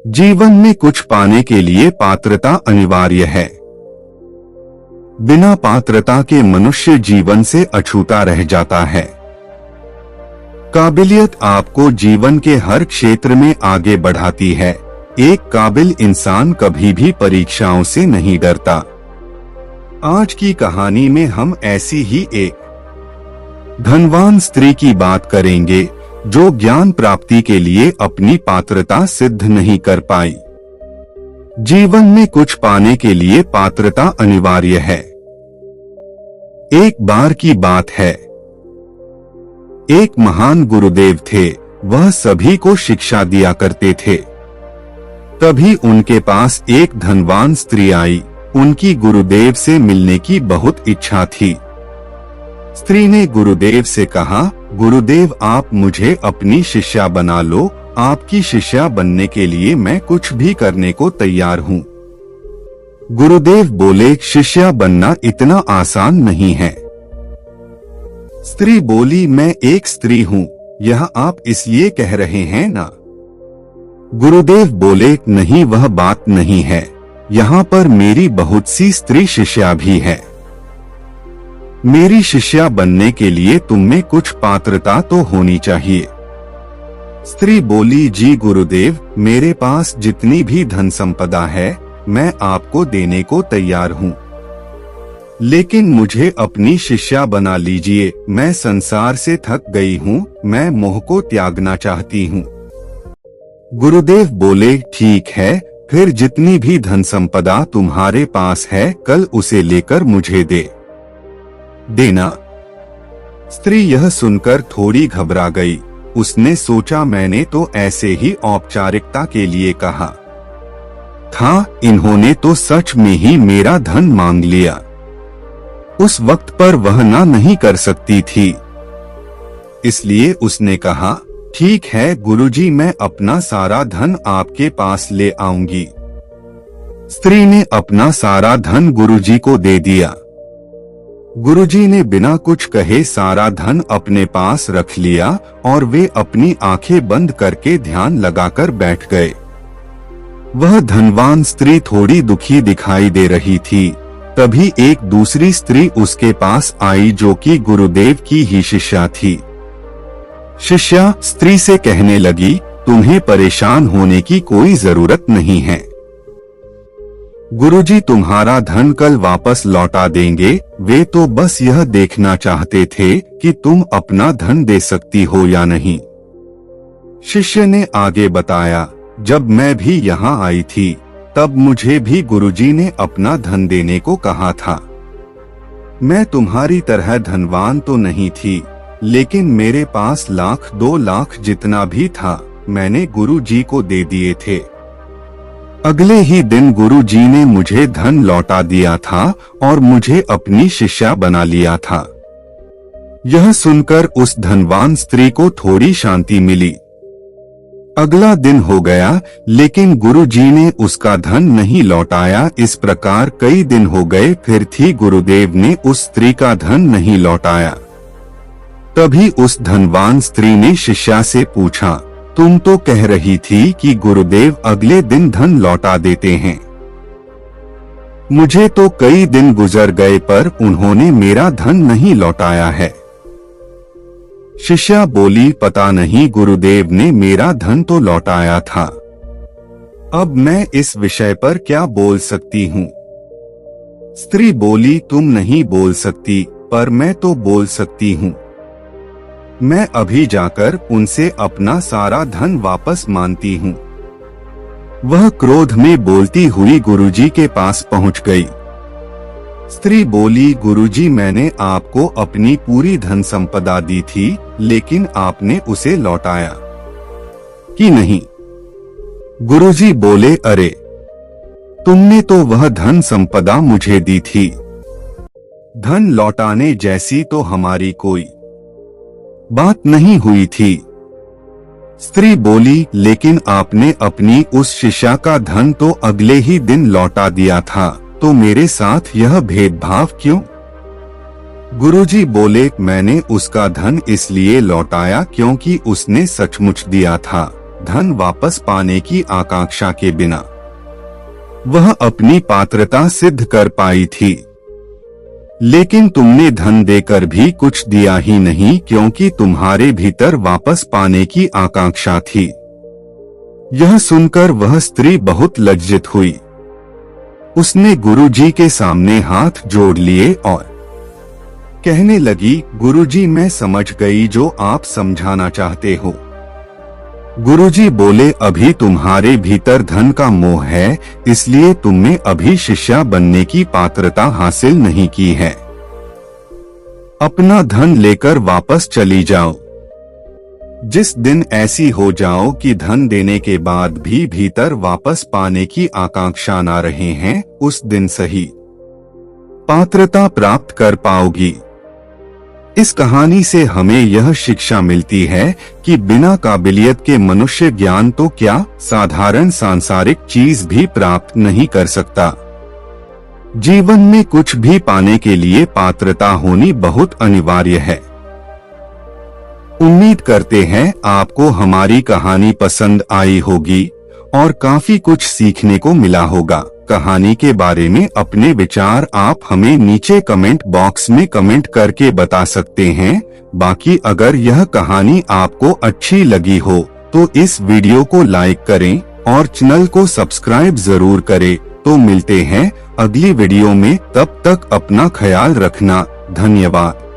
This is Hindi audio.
जीवन में कुछ पाने के लिए पात्रता अनिवार्य है। बिना पात्रता के मनुष्य जीवन से अछूता रह जाता है। काबिलियत आपको जीवन के हर क्षेत्र में आगे बढ़ाती है। एक काबिल इंसान कभी भी परीक्षाओं से नहीं डरता। आज की कहानी में हम ऐसी ही एक धनवान स्त्री की बात करेंगे जो ज्ञान प्राप्ति के लिए अपनी पात्रता सिद्ध नहीं कर पाई। जीवन में कुछ पाने के लिए पात्रता अनिवार्य है। एक बार की बात है, एक महान गुरुदेव थे। वह सभी को शिक्षा दिया करते थे। तभी उनके पास एक धनवान स्त्री आई। उनकी गुरुदेव से मिलने की बहुत इच्छा थी। स्त्री ने गुरुदेव से कहा, गुरुदेव आप मुझे अपनी शिष्या बना लो। आपकी शिष्या बनने के लिए मैं कुछ भी करने को तैयार हूँ। गुरुदेव बोले, शिष्या बनना इतना आसान नहीं है। स्त्री बोली, मैं एक स्त्री हूँ, यह आप इसलिए कह रहे हैं ना? गुरुदेव बोले, नहीं वह बात नहीं है। यहाँ पर मेरी बहुत सी स्त्री शिष्या भी है। मेरी शिष्या बनने के लिए तुम में कुछ पात्रता तो होनी चाहिए। स्त्री बोली, जी गुरुदेव, मेरे पास जितनी भी धन संपदा है मैं आपको देने को तैयार हूँ, लेकिन मुझे अपनी शिष्या बना लीजिए। मैं संसार से थक गई हूँ, मैं मोह को त्यागना चाहती हूँ। गुरुदेव बोले, ठीक है, फिर जितनी भी धन संपदा तुम्हारे पास है कल उसे लेकर मुझे देना। स्त्री यह सुनकर थोड़ी घबरा गई। उसने सोचा, मैंने तो ऐसे ही औपचारिकता के लिए कहा था, इन्होंने तो सच में ही मेरा धन मांग लिया। उस वक्त पर वह ना नहीं कर सकती थी, इसलिए उसने कहा, ठीक है गुरुजी, मैं अपना सारा धन आपके पास ले आऊंगी। स्त्री ने अपना सारा धन गुरुजी को दे दिया। गुरुजी ने बिना कुछ कहे सारा धन अपने पास रख लिया और वे अपनी आंखें बंद करके ध्यान लगाकर बैठ गए। वह धनवान स्त्री थोड़ी दुखी दिखाई दे रही थी। तभी एक दूसरी स्त्री उसके पास आई जो कि गुरुदेव की ही शिष्या थी। शिष्या स्त्री से कहने लगी, तुम्हें परेशान होने की कोई जरूरत नहीं है। गुरुजी तुम्हारा धन कल वापस लौटा देंगे। वे तो बस यह देखना चाहते थे कि तुम अपना धन दे सकती हो या नहीं। शिष्य ने आगे बताया, जब मैं भी यहाँ आई थी तब मुझे भी गुरुजी ने अपना धन देने को कहा था। मैं तुम्हारी तरह धनवान तो नहीं थी, लेकिन मेरे पास 1,00,000 2,00,000 जितना भी था मैंने गुरुजी को दे दिए थे। अगले ही दिन गुरुजी ने मुझे धन लौटा दिया था और मुझे अपनी शिष्या बना लिया था। यह सुनकर उस धनवान स्त्री को थोड़ी शांति मिली। अगला दिन हो गया, लेकिन गुरुजी ने उसका धन नहीं लौटाया। इस प्रकार कई दिन हो गए, फिर भी गुरुदेव ने उस स्त्री का धन नहीं लौटाया। तभी उस धनवान स्त्री ने शिष्या से पूछा, तुम तो कह रही थी कि गुरुदेव अगले दिन धन लौटा देते हैं। मुझे तो कई दिन गुजर गए पर उन्होंने मेरा धन नहीं लौटाया है। शिष्या बोली, पता नहीं, गुरुदेव ने मेरा धन तो लौटाया था। अब मैं इस विषय पर क्या बोल सकती हूँ? स्त्री बोली, तुम नहीं बोल सकती, पर मैं तो बोल सकती हूँ। मैं अभी जाकर उनसे अपना सारा धन वापस मांगती हूँ। वह क्रोध में बोलती हुई गुरुजी के पास पहुँच गई। स्त्री बोली, गुरुजी, मैंने आपको अपनी पूरी धन संपदा दी थी, लेकिन आपने उसे लौटाया कि नहीं? गुरुजी बोले, अरे, तुमने तो वह धन संपदा मुझे दी थी। धन लौटाने जैसी तो हमारी कोई बात नहीं हुई थी। स्त्री बोली, लेकिन आपने अपनी उस शिष्या का धन तो अगले ही दिन लौटा दिया था, तो मेरे साथ यह भेदभाव क्यों? गुरुजी बोले, मैंने उसका धन इसलिए लौटाया क्योंकि उसने सचमुच दिया था। धन वापस पाने की आकांक्षा के बिना। वह अपनी पात्रता सिद्ध कर पाई थी, लेकिन तुमने धन देकर भी कुछ दिया ही नहीं, क्योंकि तुम्हारे भीतर वापस पाने की आकांक्षा थी। यह सुनकर वह स्त्री बहुत लज्जित हुई। उसने गुरुजी के सामने हाथ जोड़ लिए और कहने लगी, गुरुजी, मैं समझ गई जो आप समझाना चाहते हो। गुरुजी बोले, अभी तुम्हारे भीतर धन का मोह है, इसलिए तुमने अभी शिष्या बनने की पात्रता हासिल नहीं की है। अपना धन लेकर वापस चली जाओ। जिस दिन ऐसी हो जाओ कि धन देने के बाद भी भीतर वापस पाने की आकांक्षा ना रहे हैं, उस दिन सही पात्रता प्राप्त कर पाओगी। इस कहानी से हमें यह शिक्षा मिलती है कि बिना काबिलियत के मनुष्य ज्ञान तो क्या, साधारण सांसारिक चीज भी प्राप्त नहीं कर सकता। जीवन में कुछ भी पाने के लिए पात्रता होनी बहुत अनिवार्य है। उम्मीद करते हैं आपको हमारी कहानी पसंद आई होगी और काफी कुछ सीखने को मिला होगा। कहानी के बारे में अपने विचार आप हमें नीचे कमेंट बॉक्स में कमेंट करके बता सकते हैं। बाकी अगर यह कहानी आपको अच्छी लगी हो तो इस वीडियो को लाइक करें और चैनल को सब्सक्राइब जरूर करें। तो मिलते हैं अगली वीडियो में, तब तक अपना ख्याल रखना। धन्यवाद।